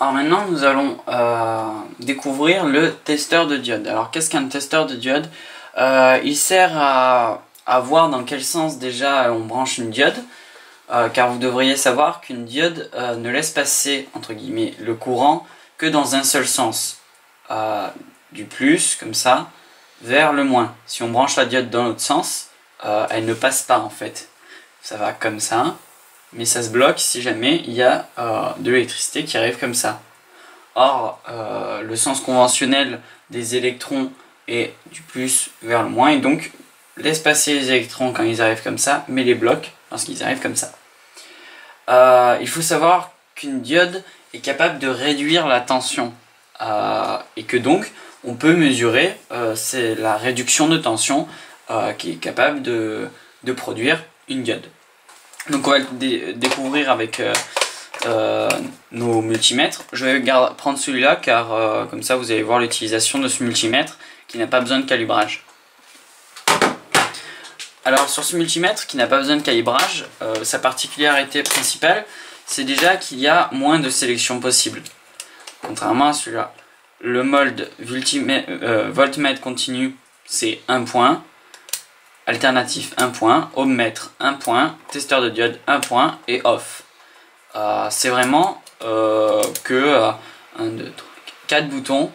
Alors maintenant nous allons découvrir le testeur de diode. Alors qu'est-ce qu'un testeur de diode? Il sert à voir dans quel sens déjà on branche une diode, car vous devriez savoir qu'une diode ne laisse passer entre guillemets le courant que dans un seul sens, du plus comme ça vers le moins. Si on branche la diode dans l'autre sens, elle ne passe pas en fait, ça va comme ça. Mais ça se bloque si jamais il y a de l'électricité qui arrive comme ça. Or, le sens conventionnel des électrons est du plus vers le moins, et donc laisse passer les électrons quand ils arrivent comme ça, mais les bloque lorsqu'ils arrivent comme ça. Il faut savoir qu'une diode est capable de réduire la tension, et que donc on peut mesurer c'est la réduction de tension qui est capable de produire une diode. Donc on va le découvrir avec nos multimètres. Je vais prendre celui-là car comme ça vous allez voir l'utilisation de ce multimètre qui n'a pas besoin de calibrage. Alors sur ce multimètre qui n'a pas besoin de calibrage, sa particularité principale c'est déjà qu'il y a moins de sélection possible. Contrairement à celui-là. Le mode voltmètre continu c'est 1 point. Alternatif 1 point, ohmmètre 1 point, testeur de diode 1 point et off. C'est vraiment 1, 2, 3, 4 boutons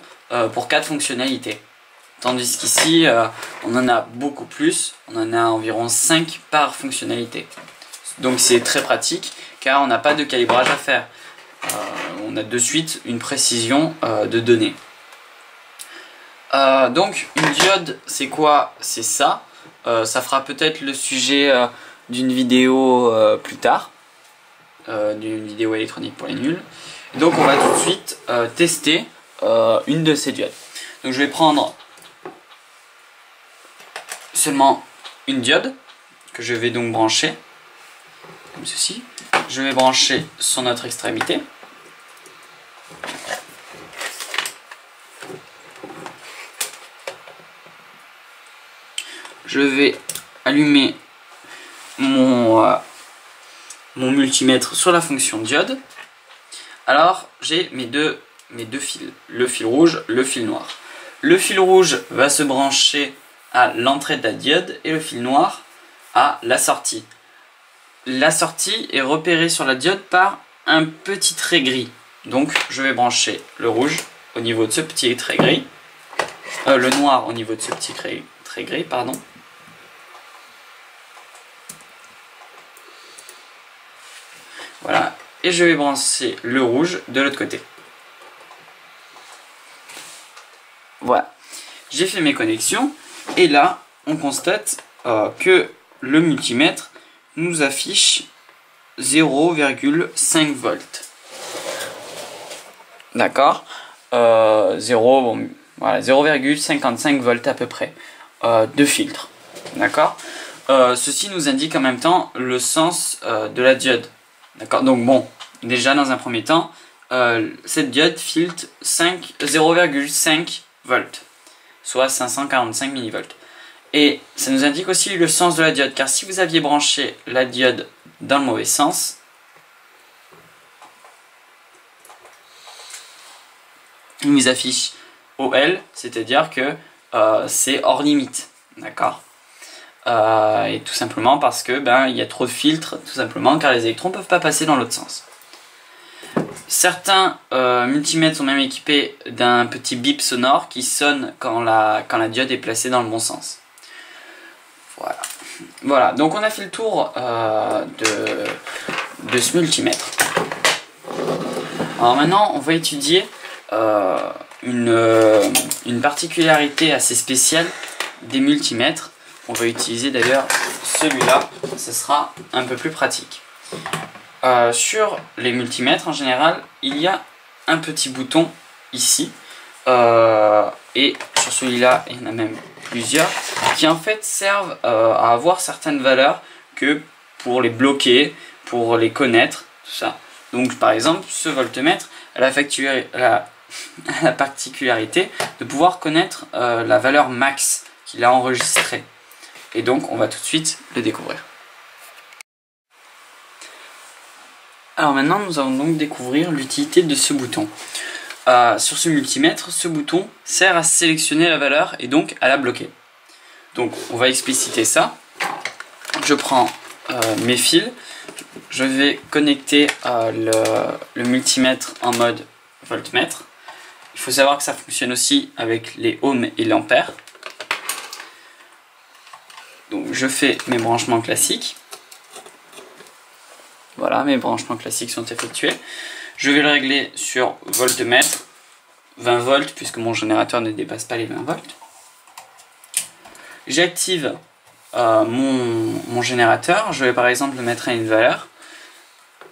pour 4 fonctionnalités. Tandis qu'ici on en a beaucoup plus, on en a environ 5 par fonctionnalité. Donc c'est très pratique car on n'a pas de calibrage à faire. On a de suite une précision de données. Donc une diode c'est quoi? C'est ça. Ça fera peut-être le sujet d'une vidéo plus tard, d'une vidéo électronique pour les nuls. Donc on va tout de suite tester une de ces diodes. Donc je vais prendre seulement une diode que je vais donc brancher comme ceci. Je vais brancher son autre extrémité. Je vais allumer mon multimètre sur la fonction diode. Alors j'ai mes deux fils, le fil rouge, le fil noir. Le fil rouge va se brancher à l'entrée de la diode et le fil noir à la sortie. La sortie est repérée sur la diode par un petit trait gris. Donc je vais brancher le rouge au niveau de ce petit trait gris, le noir au niveau de ce petit trait gris, pardon. Voilà, et je vais brancher le rouge de l'autre côté. Voilà, j'ai fait mes connexions et là on constate que le multimètre nous affiche 0,5 volts. D'accord, 0,55 volts à peu près de filtre. D'accord, ceci nous indique en même temps le sens de la diode. D'accord, donc bon, déjà dans un premier temps, cette diode filtre 0,5 volts, soit 545 millivolts. Et ça nous indique aussi le sens de la diode, car si vous aviez branché la diode dans le mauvais sens, il nous affiche OL, c'est-à-dire que c'est hors limite, d'accord. Et tout simplement parce que il y a trop de filtres, tout simplement car les électrons ne peuvent pas passer dans l'autre sens. Certains multimètres sont même équipés d'un petit bip sonore qui sonne quand la diode est placée dans le bon sens. Voilà, donc on a fait le tour de ce multimètre. Alors maintenant on va étudier une particularité assez spéciale des multimètres. On va utiliser d'ailleurs celui-là, ce sera un peu plus pratique. Sur les multimètres en général, il y a un petit bouton ici, et sur celui-là, il y en a même plusieurs, qui en fait servent à avoir certaines valeurs que pour les bloquer, pour les connaître, tout ça. Donc par exemple, ce voltmètre a la particularité de pouvoir connaître la valeur max qu'il a enregistrée. Et donc on va tout de suite le découvrir. Alors maintenant nous allons donc découvrir l'utilité de ce bouton. Sur ce multimètre, ce bouton sert à sélectionner la valeur et donc à la bloquer. Donc on va expliciter ça. Je prends mes fils, je vais connecter le multimètre en mode voltmètre. Il faut savoir que ça fonctionne aussi avec les ohms et l'ampère. Donc je fais mes branchements classiques. Voilà, mes branchements classiques sont effectués. Je vais le régler sur voltmètre, 20 volts, puisque mon générateur ne dépasse pas les 20 volts. J'active mon générateur. Je vais par exemple le mettre à une valeur.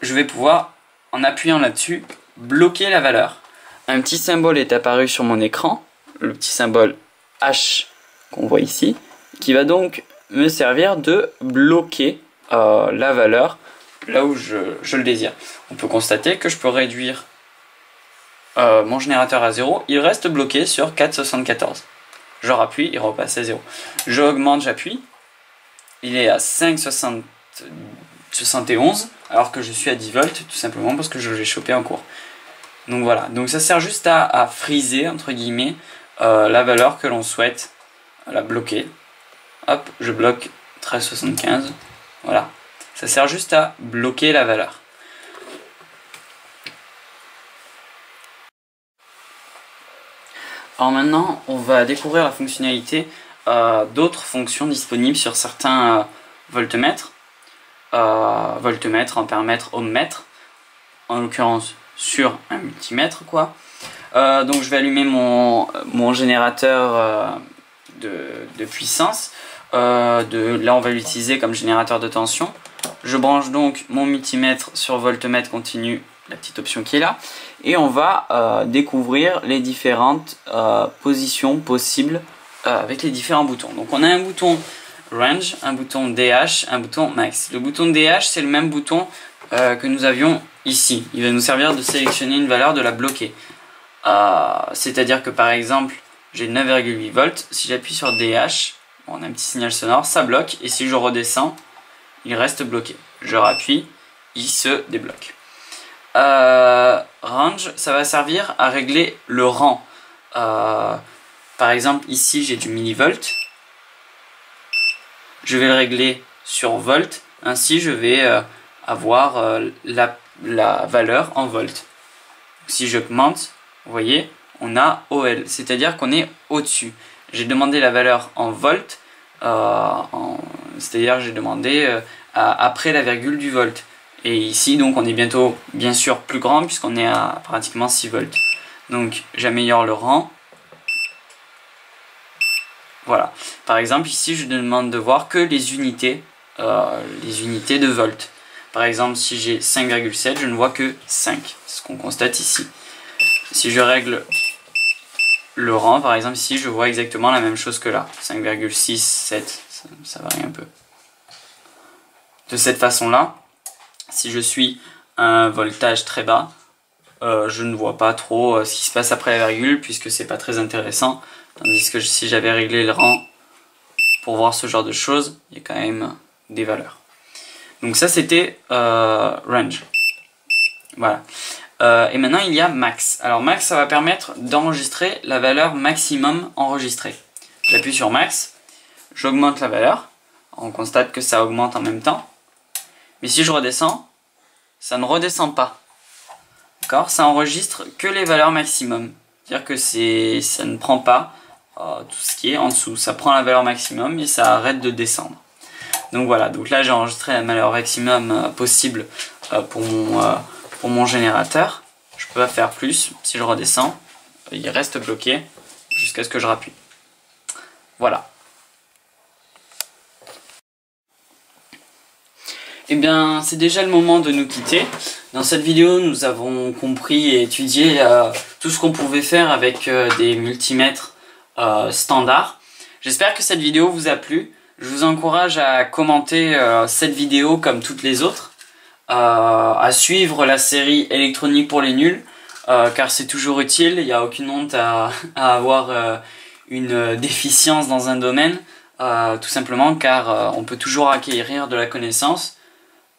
Je vais pouvoir, en appuyant là-dessus, bloquer la valeur. Un petit symbole est apparu sur mon écran, le petit symbole H qu'on voit ici, qui va donc me servir de bloquer la valeur là où je le désire. On peut constater que je peux réduire mon générateur à 0, il reste bloqué sur 4,74. Je rappuie, il repasse à 0. Je augmente, j'appuie, il est à 5,71 alors que je suis à 10 volts tout simplement parce que je l'ai chopé en cours. Donc voilà, donc ça sert juste à friser entre guillemets la valeur que l'on souhaite la bloquer. Hop, je bloque 13,75, voilà. Ça sert juste à bloquer la valeur. Alors maintenant, on va découvrir la fonctionnalité d'autres fonctions disponibles sur certains voltmètres. Voltmètre, ampèremètre, ohmmètre. En l'occurrence sur un multimètre quoi. Donc je vais allumer mon générateur de puissance. Là on va l'utiliser comme générateur de tension. Je branche donc mon multimètre sur voltmètre continu, la petite option qui est là, et on va découvrir les différentes positions possibles avec les différents boutons. Donc on a un bouton range, un bouton DH, un bouton max. Le bouton DH c'est le même bouton que nous avions ici. Il va nous servir de sélectionner une valeur, de la bloquer. C'est-à-dire que par exemple j'ai 9,8 volts, si j'appuie sur DH, on a un petit signal sonore, ça bloque, et si je redescends, il reste bloqué. Je rappuie, il se débloque. Range, ça va servir à régler le rang. Par exemple, ici j'ai du millivolt. Je vais le régler sur volt. Ainsi, je vais avoir la valeur en volts. Si j'augmente, vous voyez, on a OL, c'est-à-dire qu'on est au-dessus. J'ai demandé la valeur en volts, c'est-à-dire j'ai demandé après la virgule du volt. Et ici, donc, on est bientôt, bien sûr, plus grand puisqu'on est à pratiquement 6 volts. Donc, j'améliore le rang. Voilà. Par exemple, ici, je demande de voir que les unités de volts. Par exemple, si j'ai 5,7, je ne vois que 5. C'est ce qu'on constate ici. Si je règle le rang, par exemple, ici, je vois exactement la même chose que là. 5,6, 7, ça varie un peu. De cette façon-là, si je suis à un voltage très bas, je ne vois pas trop ce qui se passe après la virgule, puisque c'est pas très intéressant. Tandis que si j'avais réglé le rang pour voir ce genre de choses, il y a quand même des valeurs. Donc ça c'était range. Voilà. Et maintenant il y a max. Alors max, ça va permettre d'enregistrer la valeur maximum enregistrée. J'appuie sur max, j'augmente la valeur. On constate que ça augmente en même temps. Mais si je redescends, ça ne redescend pas. D'accord? Ça enregistre que les valeurs maximum. C'est-à-dire que ça ne prend pas tout ce qui est en dessous. Ça prend la valeur maximum et ça arrête de descendre. Donc voilà, donc là j'ai enregistré la valeur maximum possible pour mon générateur. Je peux pas faire plus. Si je redescends, il reste bloqué jusqu'à ce que je rappuie. Voilà. Et bien c'est déjà le moment de nous quitter. Dans cette vidéo nous avons compris et étudié tout ce qu'on pouvait faire avec des multimètres standards. J'espère que cette vidéo vous a plu. Je vous encourage à commenter cette vidéo comme toutes les autres, à suivre la série électronique pour les nuls, car c'est toujours utile. Il n'y a aucune honte à avoir une déficience dans un domaine, tout simplement car on peut toujours acquérir de la connaissance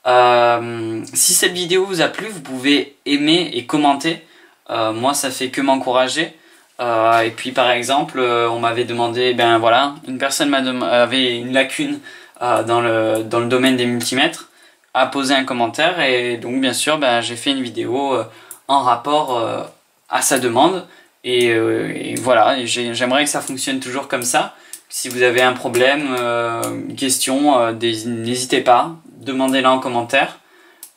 Si cette vidéo vous a plu, vous pouvez aimer et commenter. Moi, ça fait que m'encourager. Et puis par exemple, on m'avait demandé, ben voilà, une personne avait une lacune dans le domaine des multimètres, a posé un commentaire et donc bien sûr ben, j'ai fait une vidéo en rapport à sa demande et voilà, j'aimerais que ça fonctionne toujours comme ça. Si vous avez un problème, une question, n'hésitez pas, demandez-la en commentaire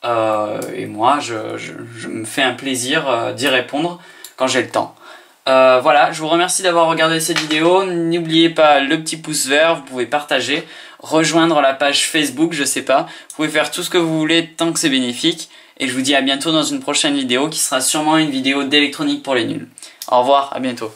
et moi je me fais un plaisir d'y répondre quand j'ai le temps. Voilà, je vous remercie d'avoir regardé cette vidéo. N'oubliez pas le petit pouce vert, vous pouvez partager, rejoindre la page Facebook, je sais pas. Vous pouvez faire tout ce que vous voulez tant que c'est bénéfique. Et je vous dis à bientôt dans une prochaine vidéo qui sera sûrement une vidéo d'électronique pour les nuls. Au revoir, à bientôt.